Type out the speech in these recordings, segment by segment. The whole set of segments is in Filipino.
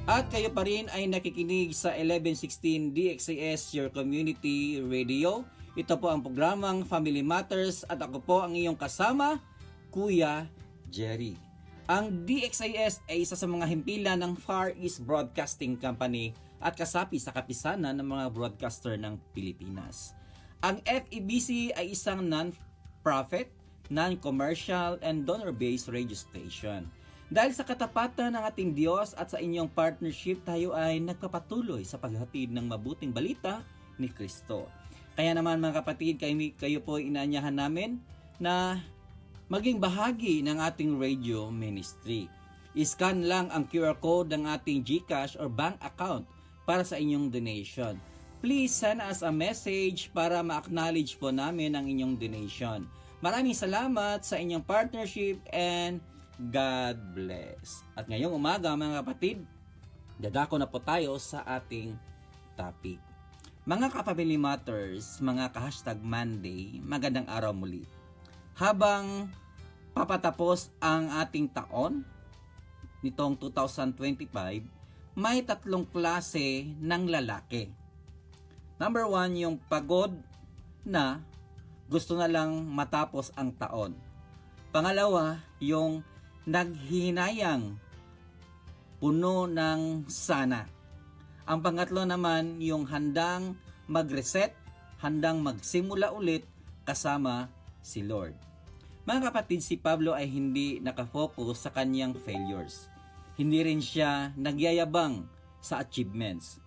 At kayo pa rin ay nakikinig sa 1116 DXAS Your Community Radio. Ito po ang programang Family Matters at ako po ang iyong kasama, Kuya Jerry. Ang DXAS ay isa sa mga himpilan ng Far East Broadcasting Company at kasapi sa kapisanan ng mga broadcaster ng Pilipinas. Ang FEBC ay isang non-profit, non-commercial, and donor-based radio station. Dahil sa katapatan ng ating Diyos at sa inyong partnership, tayo ay nagpapatuloy sa paghatid ng mabuting balita ni Kristo. Kaya naman mga kapatid, kayo po inaanyahan namin na maging bahagi ng ating radio ministry. I-scan lang ang QR code ng ating GCash or bank account para sa inyong donation. Please send us a message para ma-acknowledge po namin ang inyong donation. Maraming salamat sa inyong partnership and God bless. At ngayong umaga mga kapatid, dadako na po tayo sa ating topic. Mga ka-Family Matters, mga ka-hashtag Monday, magandang araw muli. Habang papatapos ang ating taon, nitong 2025, may tatlong klase ng lalaki. Number 1, yung pagod na gusto na lang matapos ang taon. Pangalawa, yung naghihinayang, puno ng sana. Ang pangatlo naman, yung handang mag-reset, handang magsimula ulit kasama si Lord. Mga kapatid, si Pablo ay hindi nakafocus sa kanyang failures. Hindi rin siya nagyayabang sa achievements.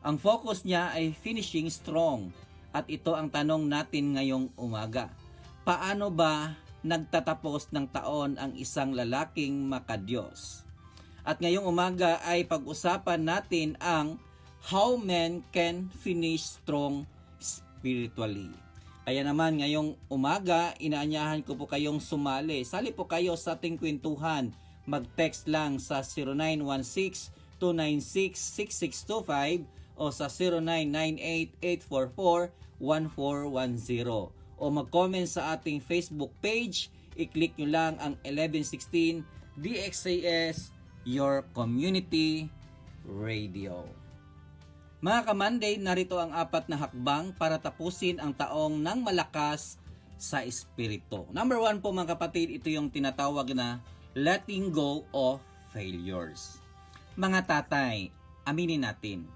Ang focus niya ay finishing strong. At ito ang tanong natin ngayong umaga. Paano ba nagtatapos ng taon ang isang lalaking makadiyos? At ngayong umaga ay pag-usapan natin ang how men can finish strong spiritually. Kaya naman ngayong umaga, inaanyahan ko po kayong sumali. Sali po kayo sa ating kwentuhan. Mag-text lang sa 0916-296-6625 o sa 0998-844-1410. O mag-comment sa ating Facebook page, i-click nyo lang ang 1116 DXAS Your Community Radio. Mga ka-Monday, narito ang 4 na hakbang para tapusin ang taong ng malakas sa espiritu. Number 1 po mga kapatid, ito yung tinatawag na letting go of failures. Mga tatay, aminin natin,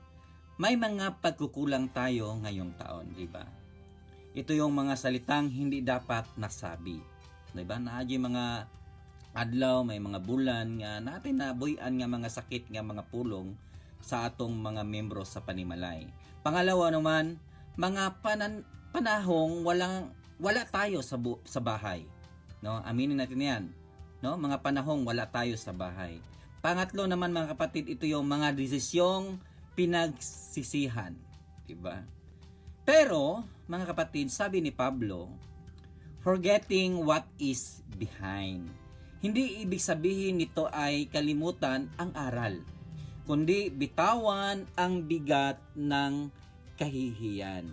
may mga pagkukulang tayo ngayong taon, di ba? Ito yung mga salitang hindi dapat nasabi. Diba? Naadyo mga adlaw, may mga bulan nga natin nabuyan nga mga sakit nga mga pulong sa atong mga membro sa panimalay. Pangalawa naman, mga panahong wala tayo sa bahay. No? Aminin natin 'yan. No? Mga panahong wala tayo sa bahay. Pangatlo naman mga kapatid, ito yung mga desisyong pinagsisihan. Diba? Pero, mga kapatid, sabi ni Pablo, forgetting what is behind. Hindi ibig sabihin nito ay kalimutan ang aral, kundi bitawan ang bigat ng kahihiyan.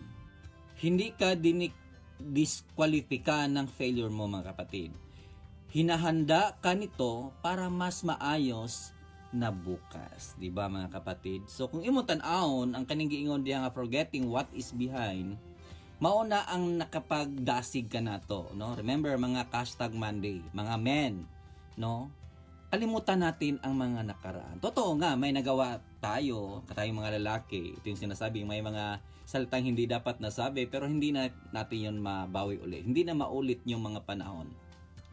Hindi ka diskwalipika ng failure mo mga kapatid. Hinahanda ka nito para mas maayos na bukas, di ba mga kapatid? So kung imo tan-awon ang kaning giingon diha nga forgetting what is behind, mauna ang nakapagdasig ka nato, no? Remember mga hashtag Monday, mga men, no? Kalimutan natin ang mga nakaraan. Totoo nga, may nagawa tayo, katayong mga lalaki. Ito yung sinasabi, may mga salitang hindi dapat nasabi, pero hindi natin yun mabawi ulit. Hindi na maulit yung mga panahon.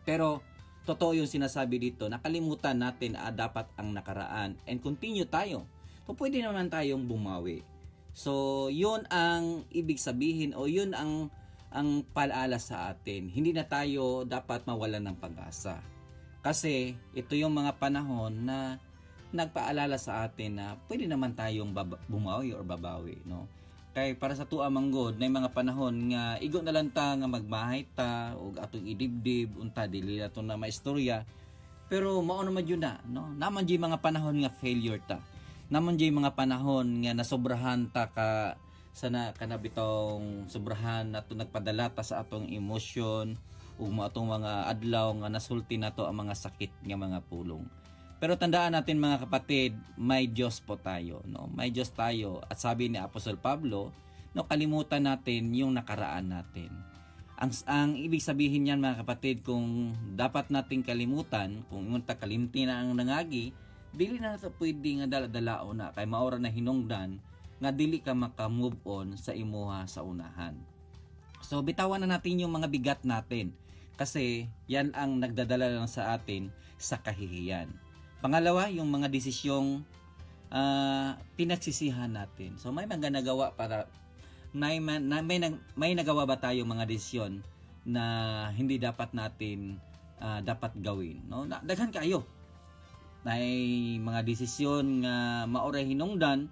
Pero totoo yung sinasabi dito, nakalimutan natin dapat ang nakaraan and continue tayo. So pwede naman tayong bumawi. So yun ang ibig sabihin o yun ang paalala sa atin. Hindi na tayo dapat mawalan ng pag-asa. Kasi ito yung mga panahon na nagpaalala sa atin na pwede naman tayong bumawi or babawi, no? Kay para sa tuwa manggod na mga panahon nga igo na lang ta nga magbahay ta o atong idibdib unta dili na to na maistorya, pero mao naman yun na, no? Naman jay mga panahon nga failure ta, naman jay mga panahon nga nasobrahan ta ka sana kanabitong sobrahan nato nagpadala ta sa atong emosyon ug atong mga adlaw nga nasulti nato ang mga sakit nga mga pulong. Pero tandaan natin mga kapatid, may Diyos po tayo, no? May Diyos tayo. At sabi ni Apostol Pablo, no, kalimutan natin yung nakaraan natin. Ang ibig sabihin niyan mga kapatid, kung dapat nating kalimutan, kung imunta kalimti na ang nangagi, dili na nato pwede nga daladalao na kay maora na hinungdan nga dili ka maka-move on sa imuha sa unahan. So bitawan na natin yung mga bigat natin kasi yan ang nagdadala lang sa atin sa kahihiyan. Pangalawa, yung mga desisyong pinagsisihan natin. So may mga nagawa para may nagawa ba tayo mga desisyon na hindi dapat natin dapat gawin, no? Daghan kayo. May mga desisyon nga maoray hinungdan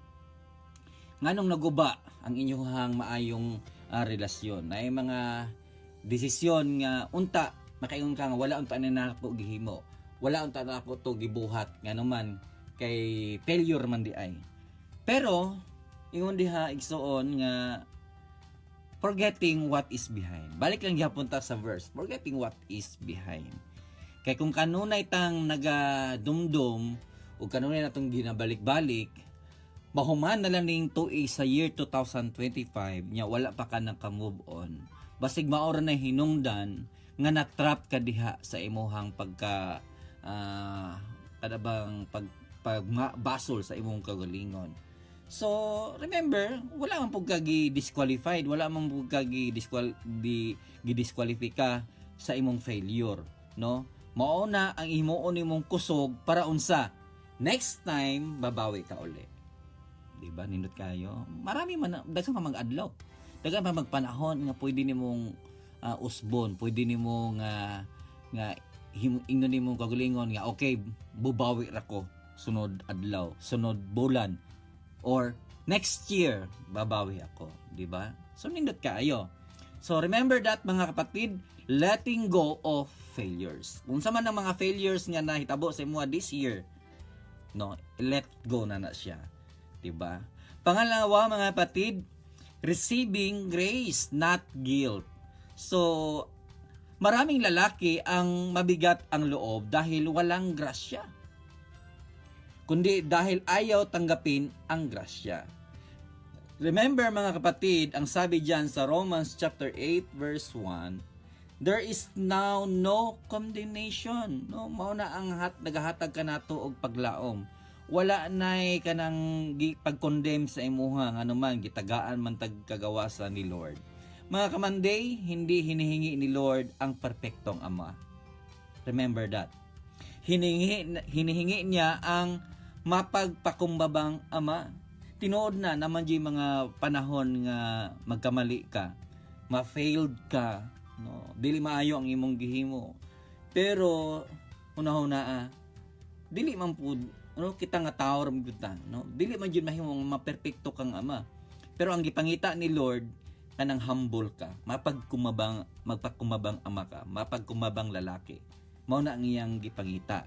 nganong naguba ang inyong maayong relasyon. Ay mga desisyon nga unta makaingon ka nga wala unta na po gihimo. Wala unta na po to gibuhat nganuman kay failure man di ay. Pero ingon diha igsuon nga forgetting what is behind. Balik lang gyapon ta sa verse. Forgetting what is behind. Kay kung kanunay tang nagadumdum o kanunay natong ginabalik-balik, mahuman na lang ning tuig sa year 2025 nya wala pa ka naka-move on. Basig maora na hinungdan nga na-trap ka diha sa imuhang pagka kadabang basol sa imong kagalingon. So, remember, wala man pug disqualified, wala man pug gi-disqualify ka sa imong failure, no? Mao na ang himuon nimong kusog para unsa next time babawi ka uli. Diba? Nindot kayo. Marami man, daghang pa mag-adlaw. Daghang pa magpanahon nga pwede nimong usbon, pwede nimong nga ingnon nimong kagalingon nga okay, bubawi ra ko sunod adlaw, sunod bulan or next year babawi ako, di ba? So nindot kayo. So remember that mga kapatid, letting go of failures. Kung sa man ang mga failures nga nahitabo sa imo this year, no, let go na siya. Diba? Pangalawa mga kapatid, receiving grace, not guilt. So, maraming lalaki ang mabigat ang loob dahil walang grasya. Kundi dahil ayaw tanggapin ang grasya. Remember mga kapatid, ang sabi diyan sa Romans chapter 8 verse 1, there is now no condemnation. No, mao na ang nagahatag ka nato og paglaom. Wala nay kanang pag-condemn sa imuha nga naman gitagaan man tag kagawasan ni Lord. Mga kamanday, hindi hinihingi ni Lord ang perpektong ama. Remember that. Hinihingi niya ang mapagpakumbabang ama. Tinuod na naman di mga panahon nga magkamali ka, ma-failed ka, no? Dili maayo ang imong gihimo. Pero una-una dili man pud no kita nga tawo ram gyud ta, no? Dili man jud mahimong maperpekto kang ama. Pero ang gipangita ni Lord kanang humble ka, magpakumabang ama ka, mapagkumabang lalaki. Mao na ang iyang gipangita.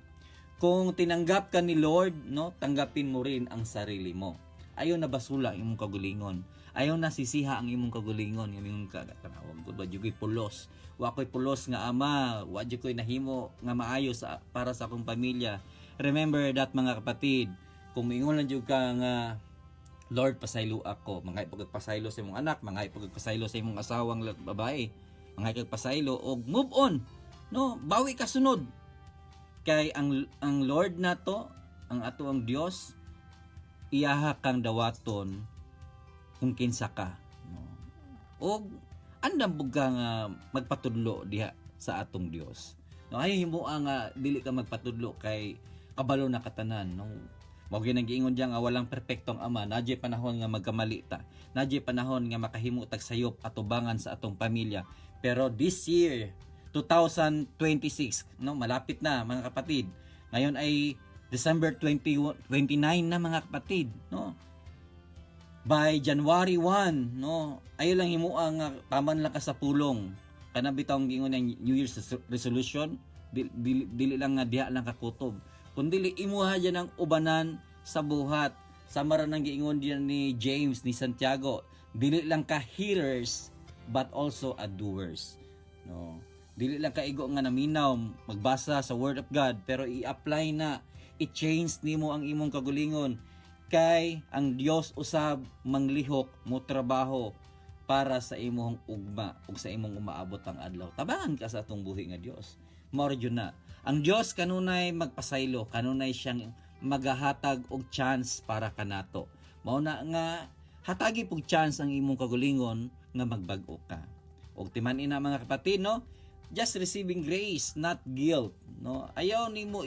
Kung tinanggap ka ni Lord, no, tanggapin mo rin ang sarili mo. Ayaw na basula ang imong kagulingon. Ayaw na sisiha ang imong kagulingon, ang imong katanawag gud wa jud pulos. Wa koy pulos nga ama, wa jud koy nahimo nga maayo para sa akong pamilya. Remember that mga kapatid, kung mingon lang jud ka nga Lord pasaylo ako, mangay pagpasaylo sa imong anak, mangay pagpasaylo sa imong asawang babae, mangay pagpasaylo og move on. No, bawi ka sunod. Kay ang Lord nato, ang ato ang Dios, iyaha kang dawaton kung kinsa ka, no. Og andam buga nga magpatudlo diha sa atong Dios. No, ay himo nga dili ka magpatudlo kay kabalo na katanan, no. Mao gyud ang giingon diya nga walang perpektong ama, nadjay panahon nga magkamali ta. Nadjay panahon nga makahimo tag sayop atubangan sa atong pamilya. Pero this year 2026, no, malapit na mga kapatid. Ngayon ay December 29 na mga kapatid, no. By January 1, no, ayo lang himuha nga taman lang ka sa pulong. Kana bitawng gingon ng New Year's resolution, dili lang nga diha lang ka kutob. Kundi imuha diyan ang ubanan sa buhat. Sama ra nang giingon diyan ni James ni Santiago, dili lang ka hearers but also a doers, no. Dili lang kaigo nga naminaw magbasa sa Word of God pero i-apply na i-change nimo ang imong kagulingon kay ang Dios usab manglihok mo trabaho para sa imong ugma ug sa imong umaabot ang adlaw. Tabangan ka sa atong buhi nga Dios. Mao gyud na. Ang Dios kanunay magpasaylo, kanunay siyang magahatag og chance para kanato. Mao na nga hatagi pug chance ang imong kagulingon nga magbag-o ka. Og timan ina mga kapatid, no? Just receiving grace, not guilt, no? Ayaw nimo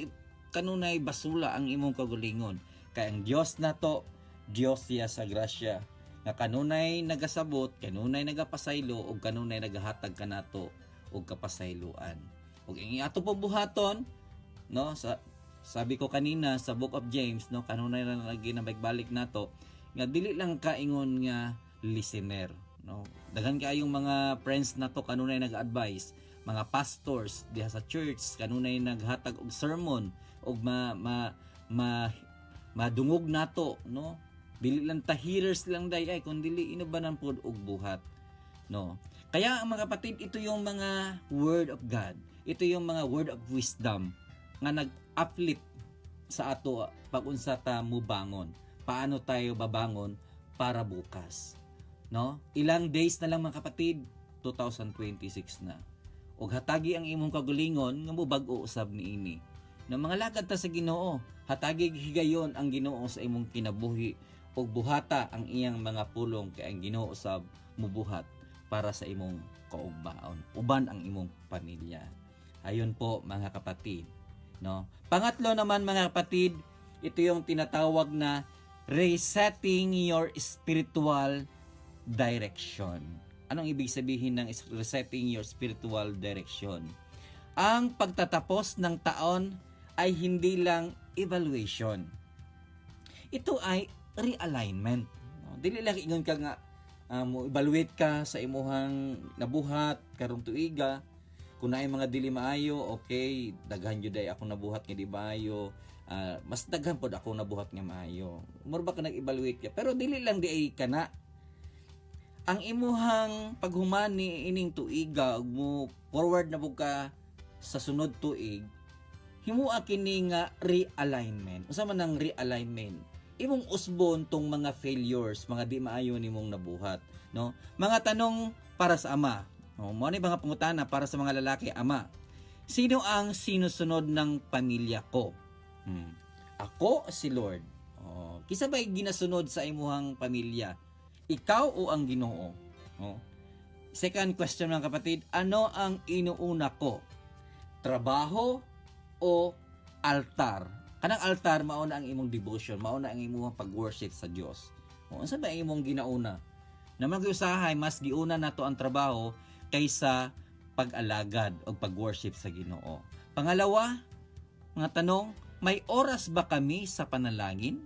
kanunay basula ang imong kagulingon. Kay ang Dios nato, Dios siya sa grasya. Nga kanunay nagasabot, kanunay nagapasaylo ug kanunay nagahatag kanato og kapasayloan. Ug ang ato po buhaton, no, sabi ko kanina sa Book of James, no, kanunay na lagi na magbalik nato nga dili lang kaingon nga listener, no. Daghan kayong mga friends nato kanunay nag-advise, mga pastors diha sa church kanunay naghatag og sermon og madungog nato, no. Dili lang ta hearers lang day ay kun dili inubanan pod og buhat, no. Kaya ang mga kapatid, ito yung mga word of God. Ito yung mga word of wisdom nga nag-uplift sa ato pag unsa ta mubangon. Paano tayo babangon para bukas, no? Ilang days na lang mga kapatid, 2026 na. Og hatagi ang imong kagulingon nga mubag-o usab niini. Na mga lagad ta sa Ginoo, hatagi higayon ang Ginoo sa imong kinabuhi ug buhata ang iyang mga pulong kay ang Ginoo usab mubuhat para sa imong kaugmaon, uban ang imong pamilya. Ayon po mga kapatid, no? Pangatlo naman mga kapatid, ito yung tinatawag na resetting your spiritual direction. Anong ibig sabihin ng resetting your spiritual direction? Ang pagtatapos ng taon ay hindi lang evaluation. Ito ay realignment. No? Dili lang ingon ka nga mo evaluate ka sa imuhang nabuhat karong tuiga. Kung naay mga dili maayo, okay, daghan jud ay ako nabuhat nga di maayo. Mas daghan pod ako nabuhat nga maayo. Mura ba ka nag-evaluate ka? Pero dili lang di ay kana. Ang imuhang paghumani ining tuiga ug mo forward na pud ka sa sunod tuig, himua kini nga realignment. Unsa man ang realignment? Imong usbon tong mga failures, mga di maayo nimong nabuhat, no? Mga tanong para sa ama. No, mo ni mga pangutana para sa mga lalaki, ama. Sino ang sinusunod ng pamilya ko? Ako si Lord. Kisa ba'y ginasunod sa imuhang pamilya? Ikaw o ang Ginoo? Second question mga kapatid, ano ang inuuna ko? Trabaho o altar? Kanang altar mao na ang imong devotion, mao na ang imong pag-worship sa Dios. Unsa ba imong ginauna? Naman gyusahay mas giuna nato ang trabaho kaysa pag-alagad o pag-worship sa Ginoo. Pangalawa, mga tanong, may oras ba kami sa panalangin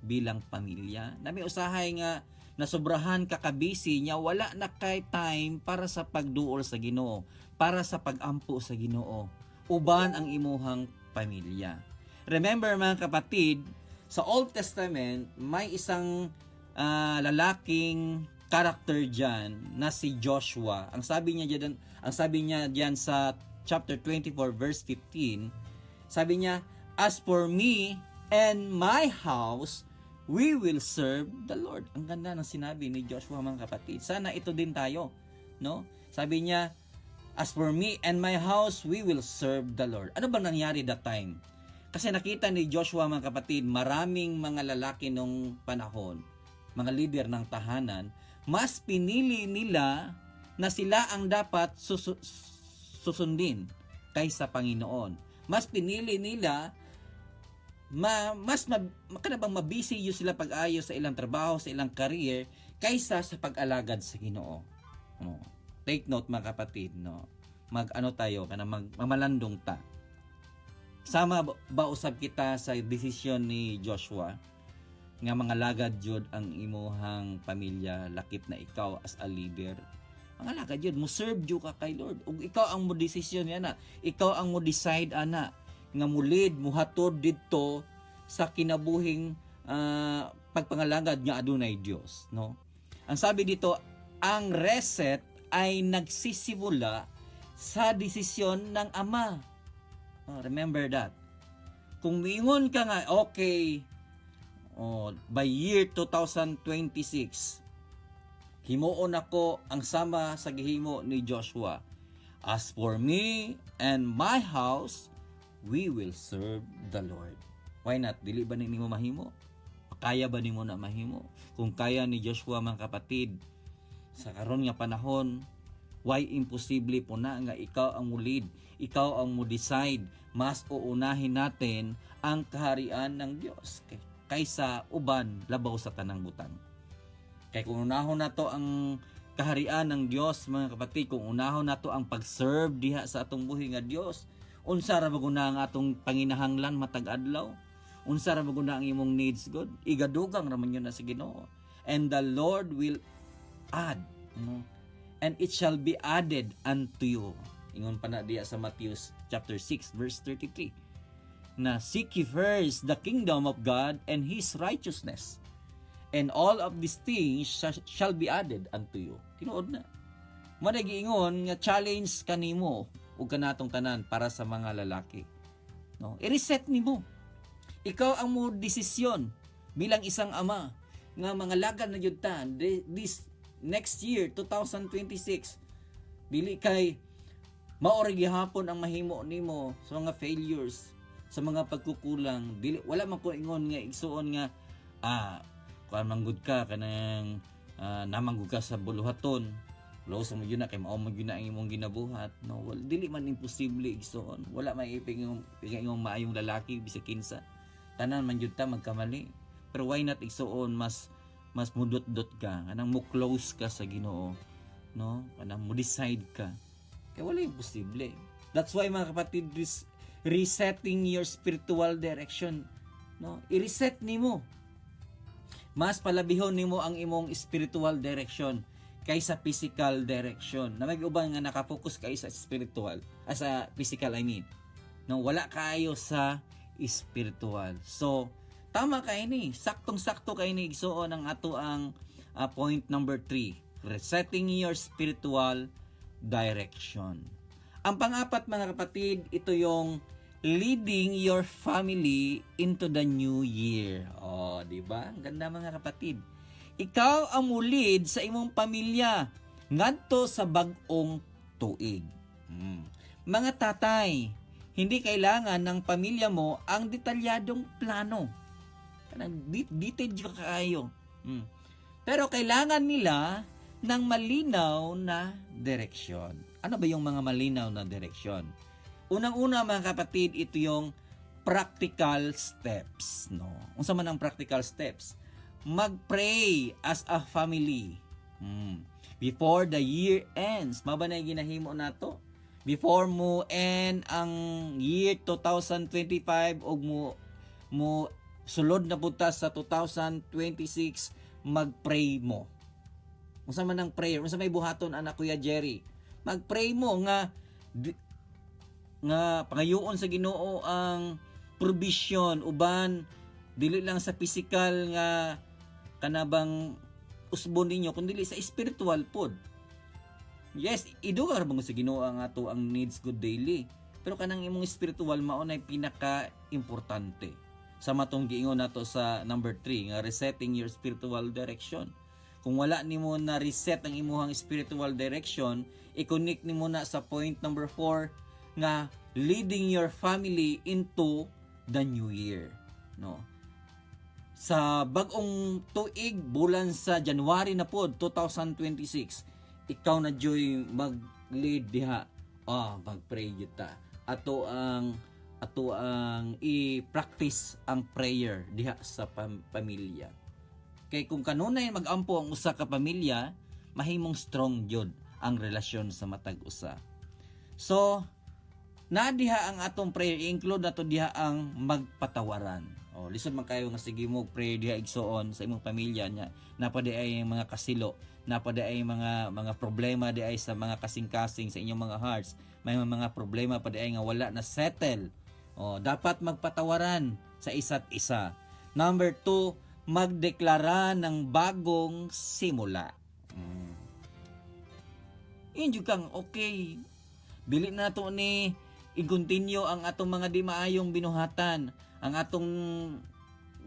bilang pamilya? Nami usahay nga nasobrahan ka kabisi niya, wala na kay time para sa pagduol sa Ginoo, para sa pag-ampo sa Ginoo. Uban ang imuhang pamilya. Remember mga kapatid, sa Old Testament may isang lalaking character diyan na si Joshua. Ang sabi niya diyan sa chapter 24 verse 15, sabi niya, "As for me and my house, we will serve the Lord." Ang ganda ng sinabi ni Joshua mga kapatid. Sana ito din tayo, no? Sabi niya, "As for me and my house, we will serve the Lord." Ano bang nangyari that time? Kasi nakita ni Joshua mga kapatid, maraming mga lalaki nung panahon, mga leader ng tahanan, mas pinili nila na sila ang dapat susundin kaysa Panginoon. Mas pinili nila kanabang mabisi yung sila pag-ayo sa ilang trabaho, sa ilang career kaysa sa pag-alagad sa Ginoo. Take note mga kapatid, no. Mamalandong ta. Sama ba usab kita sa desisyon ni Joshua nga mga lagad jud ang imuhang pamilya lakip na ikaw as a leader? Mga lagad jud mo serve jud ka kay Lord ug ikaw ang mo desisyon ana, ikaw ang mo decide ana nga mo lead mo hatod didto sa kinabuhing pagpangalagad nga adunay Dios, no? Ang sabi dito, ang reset ay nagsisimula sa desisyon ng ama. Remember that. Kung miingon ka nga, okay, by year 2026, himuon ako ang sama sa gihimo ni Joshua. As for me and my house, we will serve the Lord. Why not? Dili ba nimo mahimo? Kaya ba nimo na mahimo? Kung kaya ni Joshua, mga kapatid, sa karon nga panahon, why imposible po na nga ikaw ang mulid, ikaw ang mo decide, mas uunahin natin ang kaharian ng Dios kaysa uban labaw sa tanang butang. Kay kung unahon nato ang kaharian ng Dios, mga kapatid, kung unahon nato ang pag-serve diha sa atong buhi nga Dios, unsa ra maguna ang atong panginahanglan matag adlaw? Unsa ra maguna ang imong needs, God? Igadugang ra man yun na sa Ginoo. And the Lord will add, and it shall be added unto you. Ingon pa na diya sa Matthew chapter 6 verse 33. Na seek ye first the kingdom of God and His righteousness, and all of these things shall be added unto you. Tinuod na. Madagiingon nga challenge kanimo ug kanatong tanan para sa mga lalaki. No, i-reset nimo. Ikaw ang mo desisyon bilang isang ama nga mga lagan na jud ta this next year 2026. Dili kay maori gihapon ang mahimo nimo sa mga failures, sa mga pagkukulang. Dili wala man ko ingon nga igsuon nga kuan manggud ka kanang namanggud ka sa buluhaton. Loso mo yun na kay mao mo yun na ang imong ginabuhat. No, dili man imposible igsuon. Wala may iping yung maayong lalaki bisag kinsa. Tanan man jud ta magkamali. Pero why not igsuon mas mudot-dot ka, kanang mo close ka sa Ginoo, no? Kanang mo decide ka. Kaya wala imposible. That's why, mga kapatid, resetting your spiritual direction, no? I-reset nimo. Mas palabihon nimo ang imong spiritual direction kaysa physical direction. Na may uban nga nakapokus kay sa spiritual, sa physical I mean. No, wala kayo sa spiritual. So, tama kay ni, saktong-sakto kay ni igsuon ang ato ang point number 3, resetting your spiritual direction. Ang pang-apat, mga kapatid, ito yung leading your family into the new year. Oh, di ba? Ang ganda, mga kapatid. Ikaw ang mulid sa imong pamilya ngadto sa bag-ong tuig. Mga tatay, hindi kailangan ng pamilya mo ang detalyadong plano. Kanang detailed ka kayo. Pero kailangan nila ng malinaw na direksyon. Ano ba yung mga malinaw na direksyon? Unang-una, mga kapatid, ito yung practical steps, no? Unsa man ang practical steps? Mag-pray as a family. Before the year ends, mabanay ginahimo nato. Before mo end ang year 2025 og mo sulod na punta sa 2026, mag-pray mo. Unsa man ang prayer? Unsa may buhaton, anak Kuya Jerry? Mag-pray mo nga pangayoon sa Ginoo ang provision uban dili lang sa physical nga kanabang usbon ninyo kundi sa spiritual pod. Yes, idugar mo sa Ginoo ang ato ang needs good daily. Pero kanang imong spiritual mao nay pinaka importante. Sa matong giingon nato sa number 3 nga resetting your spiritual direction. Kung wala nimo na reset ang imong spiritual direction, i-connect nimo na sa point number 4 nga leading your family into the new year, no? Sa bag-ong tuig bulan sa January na pod 2026, ikaw na joy mag-lead diha. Mag-pray kita. Ato ang i-practice ang prayer diha sa pamilya. Kay kung kanunay mag-ampo ang usa ka pamilya, mahimong strong jud ang relasyon sa matag usa. So, na diha ang atong prayer, i-include nato diha ang magpatawaran. Lisod man kayo nga sige mo prayer diha igsoon sa imong pamilya nya. Napadi ay mga kasilo, napadi ay mga problema di ay sa mga kasing-kasing sa inyong mga hearts. May mga problema pa di ay nga wala na settle. Dapat magpatawaran sa isa't isa. Number 2, magdeklara ng bagong simula. Inyo kang okay. Dili na to ni i-continue ang atong mga di maayong binuhatan. ang atong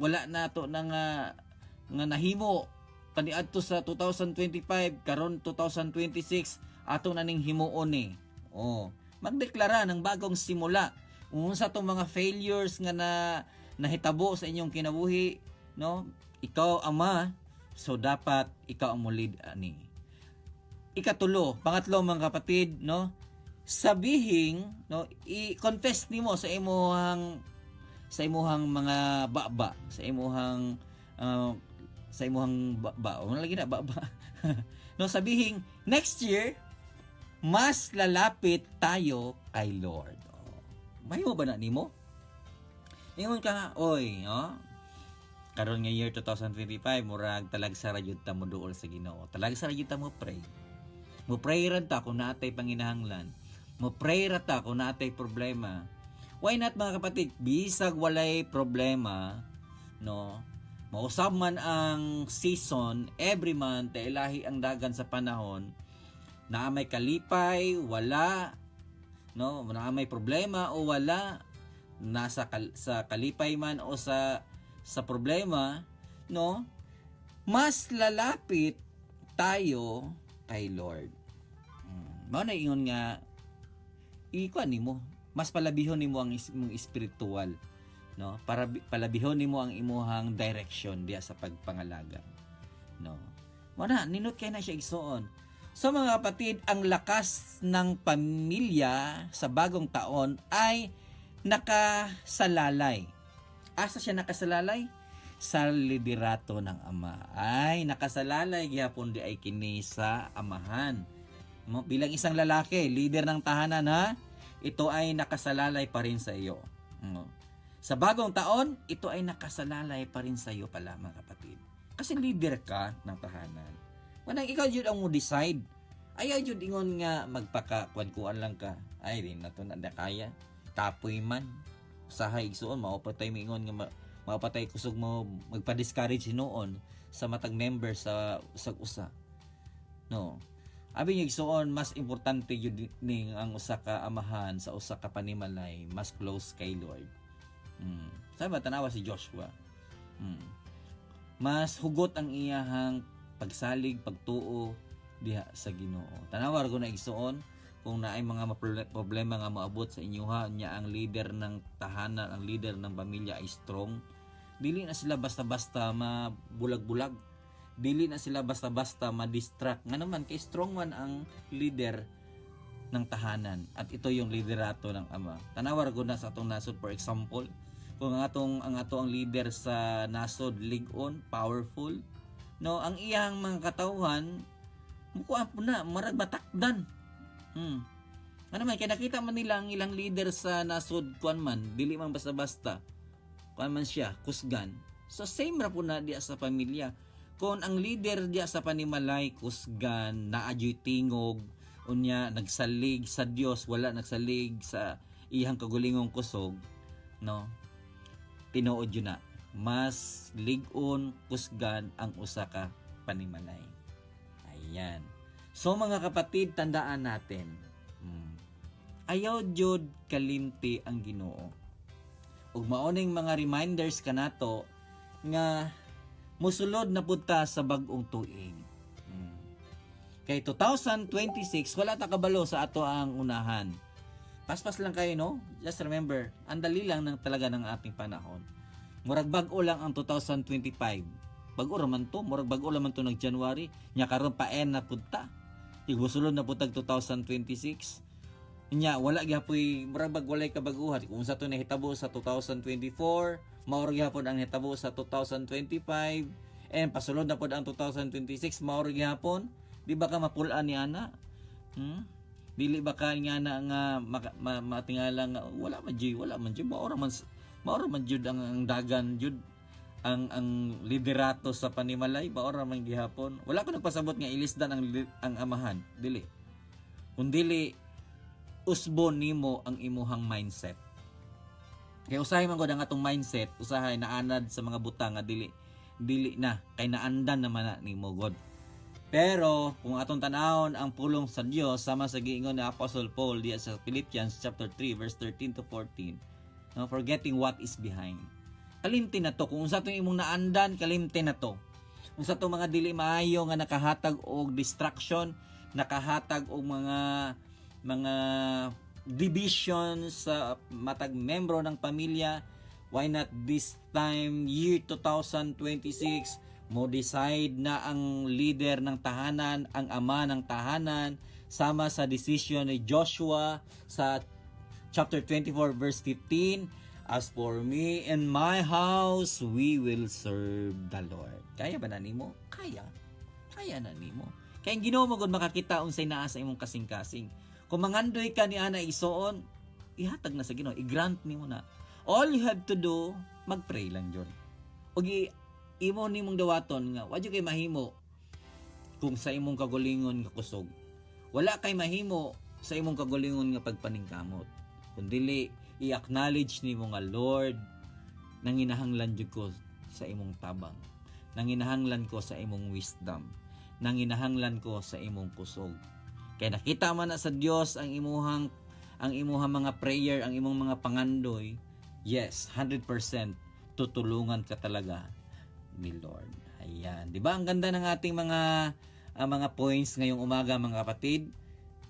wala na to na nga nahimo kaniadto sa 2025 karon 2026 ato na ning himuon ni. Magdeklara ng bagong simula. Unsa tong mga failures nga nahitabo sa inyong kinabuhi, no? Ikaw ama, so dapat ikaw ang lead ani. Ikatulo, pangatlo mga kapatid, no? Sabihin, no, i-confess nimo sa imuhang mga baba, sa imuhang baba. Ano lagi na baba? No, sabihin next year mas lalapit tayo kay Lord. Mahimo ba na nimo? Ingon ka nga, oy, no? Karon nga year 2025, murag talagsa ra jud ta mo duol sa Ginoo. Talagsa ra jud ta mo pray. Mo pray ra ta kung naatay panginahanglan. Mo pray ra ta kung naatay problema. Why not mga kapatid? Bisag walay problema, no? Mausab man ang season, every month, ilahi ang dagan sa panahon, na may kalipay, wala, no? Na may problema o wala, nasa sa kalipay man o sa problema, no? Mas lalapit tayo kay Lord. Mao na ingon nga ikuan nimo, mas palabihon nimo ang imong espiritual, no? Para palabihon nimo ang imuhang direction diya sa pagpangalaga, no? Mao na ninot kay na siya igsuon. So mga kapatid, ang lakas ng pamilya sa bagong taon ay nakasalalay. Asa siya nakasalalay? Sa liderato ng ama. Ay nakasalalay gyapon di ay kini sa amahan. Bilang isang lalaki, leader ng tahanan, ha? Ito ay nakasalalay pa rin sa iyo. Sa bagong taon, ito ay nakasalalay pa rin sa iyo pala mga kapatid. Kasi leader ka ng tahanan. Manang ikaw jud ang mo decide. Ayaw jud ingon nga magpaka-kwadkuan lang ka. Ay din na to na kaya. Tapoy man. Usahay igsuon mao patay mingon nga mapatay kusog mo magpa-discourage hinuon sa matag member sa usag-usa. No. Abi niya igsuon mas importante jud ning ang usa ka amahan sa usa ka panimalay mas close kay Lord. Sabi tanawa si Joshua. Mas hugot ang iyahang pagsalig, pagtuo diha sa Ginoo. Tanawa ko na igsuon kung naay mga problema nga moabot sa inyuha nya ang leader ng tahanan, ang leader ng pamilya ay strong. Dili na sila basta-basta mabulag-bulag. Dili na sila basta-basta ma-distract. Nga naman kay strong man ang leader ng tahanan at ito yung liderato ng ama. Tanawa ko na sa atong nasod, for example, kung ang leader sa nasod ligon, powerful, no, ang iyang mga katawhan mukuan po na marag matakdan. Ano man kay nakita man nila ang ilang leader sa nasod kuan man dili man basta-basta kuan man siya kusgan. So same ra po na diya sa pamilya. Kung ang leader diya sa panimalay kusgan, naadyoy tingog, unya nagsalig sa Dios, wala nagsalig sa iyang kagulingong kusog, no? Tinuod yun na. Mas ligon, kusgan ang usa ka panimalay. Ayan. So mga kapatid, tandaan natin. Ayaw jud kalimti ang Ginoo. Ug maoning mga reminders kanato nga musulod na punta sa bag-ong tuig. Kay 2026 wala ta kabalo sa ato ang unahan. Paspas lang kayo, no? Just remember, ang dali lang ng talaga ng ating panahon. Murag bag-o lang ang 2025. Bag-o raman to, murag bag-o raman to ng January. Nya karon pa na punta. Igusulod na putag 2026. Nya wala gyapon murag walay kabaguhan. Kung sa to nahitabo sa 2024, maurag gyapon ang hitabo sa 2025. And pasulod na pud ang 2026, maurag gyapon. Di ba ka mapulaan ni ana? Dili ba ka nga na nga matingala nga wala man jud maura man jud ang dagan jud ang liderato sa panimalay maura man gihapon. Wala ko nagpasabot nga ilisdan ang amahan, dili. Kundili usbon nimo ang imuhang mindset. Kay usahay man gud ang atong mindset, usahay naanad sa mga butang nga dili na kay naandan naman na nimo god. Pero kung atong tanawon ang pulong sa Dios sama sa giingon ni Apostle Paul diya sa Philippians chapter 3 verse 13 to 14, No, forgetting what is behind. Kalimti na to. Kung sa itong imong naandan, kalimti na to. Kung sa itong mga dili maayo nga nakahatag og distraction, nakahatag og mga divisions sa matag membro ng pamilya, why not this time, year 2026, mo decide na ang leader ng tahanan, ang ama ng tahanan, sama sa decision ni Joshua sa chapter 24 verse 15, as for me and my house, we will serve the Lord. Kaya ba na nimo? Kaya. Kaya na nimo. Kaya ang Ginoo mo gud makakita unsay naa sa imong kasing-kasing. Kung mangandoy ka ni ana isuon, ihatag na sa Ginoo, i-grant nimo na. All you have to do, mag-pray lang jud. Og imo nimong dawaton nga, wa jud kay mahimo kung sa imong kagulingon nga kusog. Wala kay mahimo sa imong kagulingon nga pagpaningkamot. Kundi i-acknowledge nimo nga, Lord, nanginahanglan jud ko sa imong tabang. Nanginahanglan ko sa imong wisdom. Nanginahanglan ko sa imong kusog. Kaya nakita man na sa Dios ang imuhang mga prayer, ang imong mga pangandoy. Yes, 100% tutulungan ka talaga ni Lord. Ayan, 'di ba? Ang ganda ng ating mga points ngayong umaga, mga kapatid.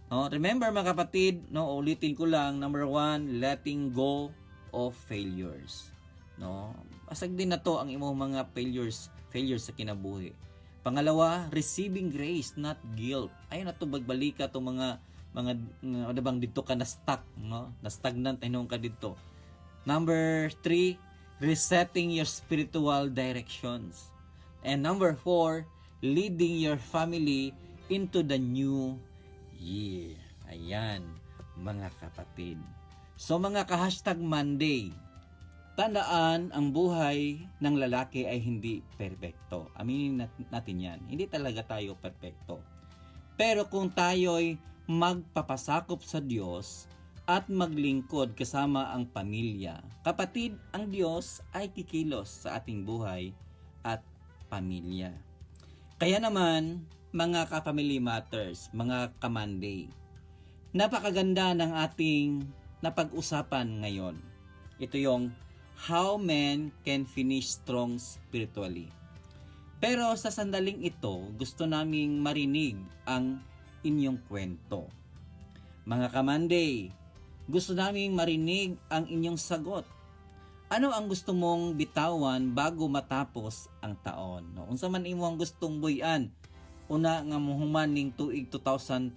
No, remember mga kapatid, no, ulitin ko lang, number 1, letting go of failures. No, asag din na to ang imong mga failures sa kinabuhi. Pangalawa, receiving grace, not guilt. Ayun na to, bagbalika to mga bang dito ka na stuck, no? Na stagnant hinung ka dito. Number 3, resetting your spiritual directions. And number 4, leading your family into the new year. Ayan, mga kapatid. So mga ka-hashtag Monday, tandaan, ang buhay ng lalaki ay hindi perpekto. Aminin natin yan. Hindi talaga tayo perpekto. Pero kung tayo'y magpapasakop sa Diyos at maglingkod kasama ang pamilya, kapatid, ang Diyos ay kikilos sa ating buhay at pamilya. Kaya naman, mga ka-Family Matters, mga ka-Monday, napakaganda ng ating napag-usapan ngayon. Ito yung how men can finish strong spiritually. Pero sa sandaling ito, gusto naming marinig ang inyong kwento. Mga ka-Monday, gusto naming marinig ang inyong sagot. Ano ang gusto mong bitawan bago matapos ang taon? No? Unsa man imo ang gustong buy-an una nga mohuman ning tuig 2025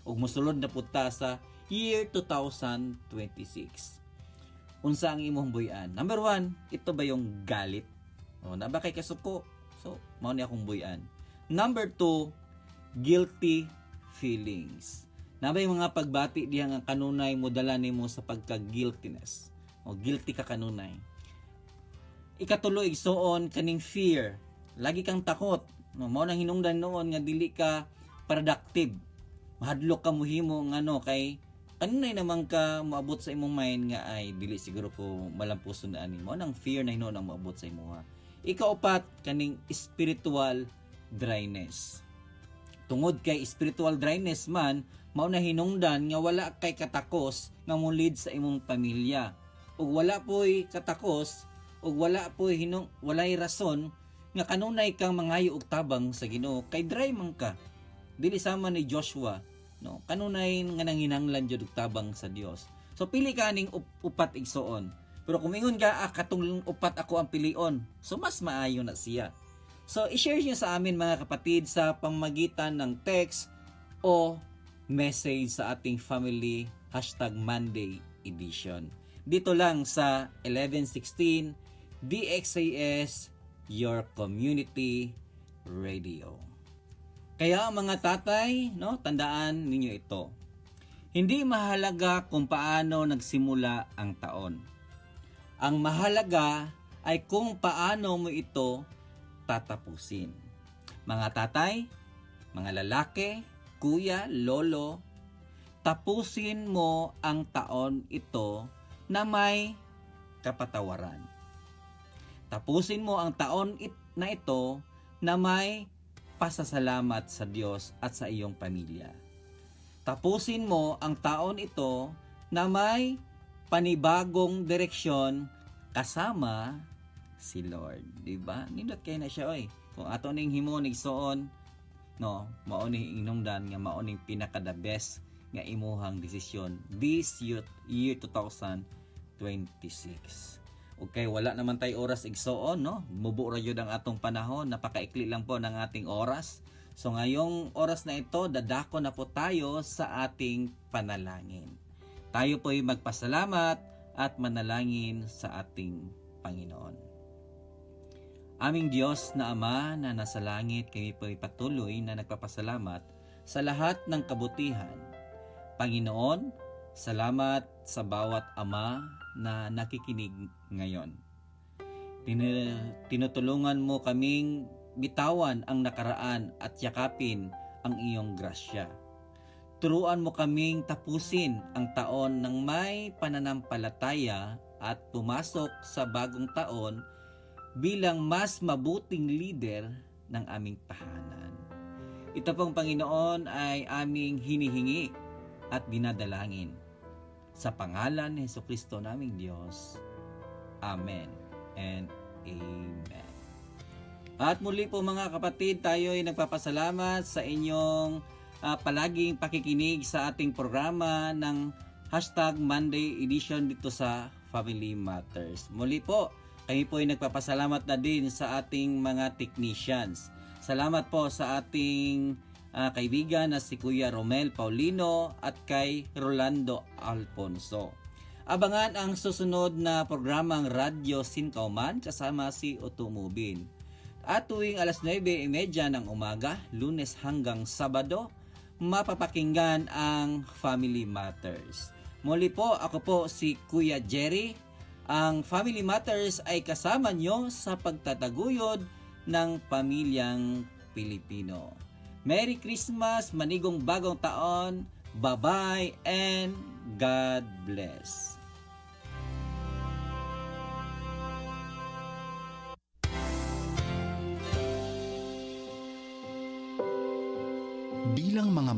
ug mosulod na punta sa year 2026. Unsa ang imong buy-an? Number 1, ito ba yung galit? O, na ba kay kasuko? So, mao ni akong buy-an. Number 2, guilty feelings. Na ba yung mga pagbati diha nga kanunay mo dala nimo sa pagka-guiltiness? O guilty ka kanunay. Ikatulo, igsuon kaning fear. Lagi kang takot. No, mao nang hinungdan noon nga dili ka productive. Mahadlok ka muhimo ng kay kanunay naman ka moabot sa imong mind nga ay dili siguro ko malampuson na ani mo nang fear na hinuon ang moabot sa imo. Ikaupat, kaning spiritual dryness. Tungod kay spiritual dryness man, mao na hinungdan nga wala kay katakos nga mulid sa imong pamilya. Ug wala po'y katakos ug walay rason nga kanunay kang mangayo og tabang sa Ginoo kay dry man ka. Dili sama ni Joshua, no? Kanunay nga nanginahanglan jud og tabang sa Dios. So pili ka ning upat igsuon. Pero kung ingon ka, katong upat ako ang pilion. So mas maayo na siya. So i-share niyo sa amin mga kapatid sa pamamagitan ng text o message sa ating family #Monday edition. Dito lang sa 1116 DXAS, your community radio. Kaya mga tatay, no, tandaan ninyo ito. Hindi mahalaga kung paano nagsimula ang taon. Ang mahalaga ay kung paano mo ito tatapusin. Mga tatay, mga lalaki, kuya, lolo, tapusin mo ang taon ito na may kapatawaran. Tapusin mo ang taon na ito na may pasasalamat sa Diyos at sa iyong pamilya. Tapusin mo ang taon ito na may panibagong direksyon kasama si Lord, di ba? Nindot kay na siya oy. Kung ato ning himo igsuon, no, mao ni inungdan nga mao ning pinaka the best nga imuhang desisyon this year 2026. Okay, wala naman tay oras igsuon, no? Mubo ra gyud ang atong panahon, napakaikli lang po ng ating oras. So ngayong oras na ito, dadako na po tayo sa ating panalangin. Tayo po'y magpasalamat at manalangin sa ating Panginoon. Aming Diyos na Ama na nasa langit, kami po'y patuloy na nagpapasalamat sa lahat ng kabutihan. Panginoon, salamat sa bawat ama na nakikinig ngayon. Tinutulungan mo kaming bitawan ang nakaraan at yakapin ang iyong grasya. Turuan mo kaming tapusin ang taon ng may pananampalataya at pumasok sa bagong taon bilang mas mabuting leader ng aming tahanan. Ito pong Panginoon ay aming hinihingi at dinadalangin. Sa pangalan ni Jesucristo naming Diyos. Amen and Amen. At muli po mga kapatid, tayo ay nagpapasalamat sa inyong palaging pakikinig sa ating programa ng #Monday edition dito sa Family Matters. Muli po, kami po ay nagpapasalamat na din sa ating mga technicians. Salamat po sa ating kaibigan na si Kuya Romel Paulino at kay Rolando Alfonso. Abangan ang susunod na programang Radyo Sinkauman kasama si Otumubin. At tuwing alas 9:30 ng umaga, Lunes hanggang Sabado, mapapakinggan ang Family Matters. Muli po, ako po si Kuya Jerry. Ang Family Matters ay kasama nyo sa pagtataguyod ng pamilyang Pilipino. Merry Christmas, manigong bagong taon, bye-bye and God bless. Bilang mga